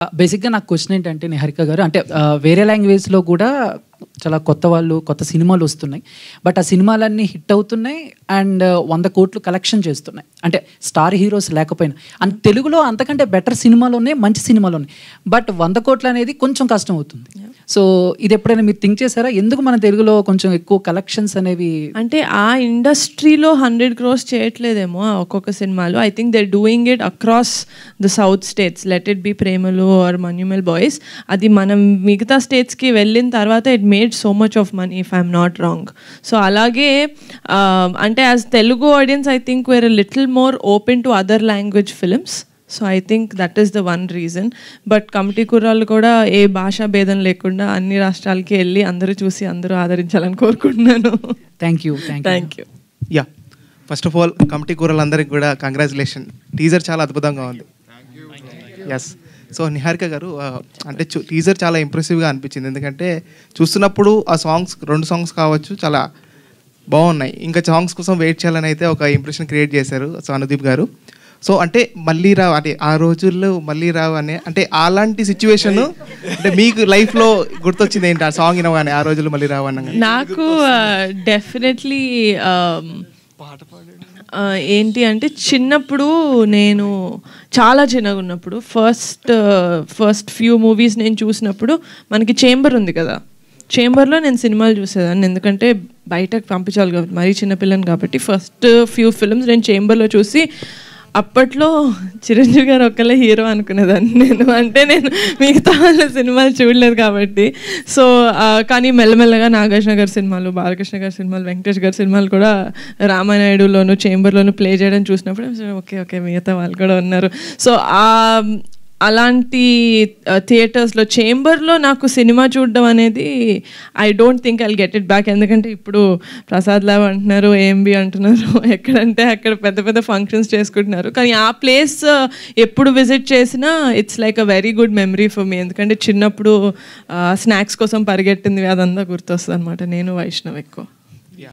బేసిక్‌గా నాకు క్వెషన్ ఏంటంటే నిహారిక గారు అంటే వేరే లాంగ్వేజ్‌లో కూడా చాలా కొత్త వాళ్ళు, కొత్త సినిమాలు వస్తున్నాయి. బట్ ఆ సినిమాలన్నీ హిట్ అవుతున్నాయి అండ్ 100 కోట్లు కలెక్షన్ చేస్తున్నాయి. అంటే స్టార్ హీరోస్ లేకపోయినా. అండ్ తెలుగులో అంతకంటే బెటర్ సినిమాలు ఉన్నాయి, మంచి సినిమాలు ఉన్నాయి. బట్ 100 కోట్లు అనేది కొంచెం కష్టం అవుతుంది. సో ఇది ఎప్పుడైనా మీరు థింక్ చేశారా? ఎందుకు మన తెలుగులో కొంచెం ఎక్కువ కలెక్షన్స్ అనేవి అంటే ఆ ఇండస్ట్రీలో 100 crores చేయట్లేదేమో ఒక్కొక్క సినిమాలు. I think they are doing it across the south states. Let it be Premalu or Manjummel boys. అది మనం మిగతా స్టేట్స్కి వెళ్ళిన తర్వాత it made so much of money if I'm not wrong. So అలాగే అంటే as Telugu audience I think we're little more open to other language films. So I think that is the one reason. But committee Kurrollu కూడా ఏ భాషా భేదం లేకుండా అన్ని రాష్ట్రాలకి వెళ్ళి అందరూ చూసి అందరూ ఆదరించాలని కోరుకుంటున్నాను. Thank you. Yeah, first of all committee కూరలందరికీ కూడా కంగ్రాచులేషన్. టీజర్ చాలా అద్భుతంగా ఉంది. ఎస్. సో నిహారిక గారు అంటే టీజర్ చాలా ఇంప్రెసివ్గా అనిపించింది. ఎందుకంటే చూస్తున్నప్పుడు ఆ సాంగ్స్ 2 సాంగ్స్ కావచ్చు చాలా బాగున్నాయి. ఇంకా సాంగ్స్ కోసం వెయిట్ చేయాలని అయితే ఒక ఇంప్రెషన్ క్రియేట్ చేశారు సో అనుదీప్ గారు. సో అంటే మళ్ళీ రావు అంటే ఆ రోజుల్లో మళ్ళీ రావు అనే అంటే అలాంటి సిచ్యువేషన్ అంటే మీకు లైఫ్లో గుర్తొచ్చింది ఏంటి ఆ సాంగ్ వినగానే ఆ రోజుల్లో మళ్ళీ రావు అన్న? నాకు డెఫినెట్లీ ఏంటి అంటే చిన్నప్పుడు నేను చాలా చిన్నగా ఉన్నప్పుడు ఫస్ట్ ఫ్యూ మూవీస్ నేను చూసినప్పుడు మనకి చేంబర్ ఉంది కదా, చేంబర్లో నేను సినిమాలు చూసేదాన్ని. ఎందుకంటే బయటకు పంపించాలి కాబట్టి మరీ చిన్నపిల్లని కాబట్టి ఫస్ట్ ఫ్యూ ఫిల్మ్స్ నేను చేంబర్లో చూసి అప్పట్లో చిరంజీవి గారు ఒక్కలే హీరో అనుకునేదాన్ని నేను. అంటే నేను మిగతా వాళ్ళ సినిమాలు చూడలేదు కాబట్టి. సో కానీ మెల్లమెల్లగా నాగార్జున గారి సినిమాలు, బాలకృష్ణ గారి సినిమాలు, వెంకటేష్ గారి సినిమాలు కూడా రామానాయుడులోను చేంబర్లోను ప్లే చేయడం చూసినప్పుడు ఓకే మిగతా వాళ్ళు కూడా ఉన్నారు. సో అలాంటి థియేటర్స్లో చేంబర్లో నాకు సినిమా చూడడం అనేది I don't think I'll get it back. ఎందుకంటే ఇప్పుడు ప్రసాద్ ల్యాబ్ అంటున్నారు, ఏఎంబి అంటున్నారు, ఎక్కడంటే అక్కడ పెద్ద పెద్ద ఫంక్షన్స్ చేసుకుంటున్నారు. కానీ ఆ ప్లేస్ ఎప్పుడు విజిట్ చేసినా it's like a very good memory for me. ఎందుకంటే చిన్నప్పుడు స్నాక్స్ కోసం పరిగెట్టింది అదంతా గుర్తొస్తుంది అనమాట. నేను వైష్ణవ్ ఎక్కువ.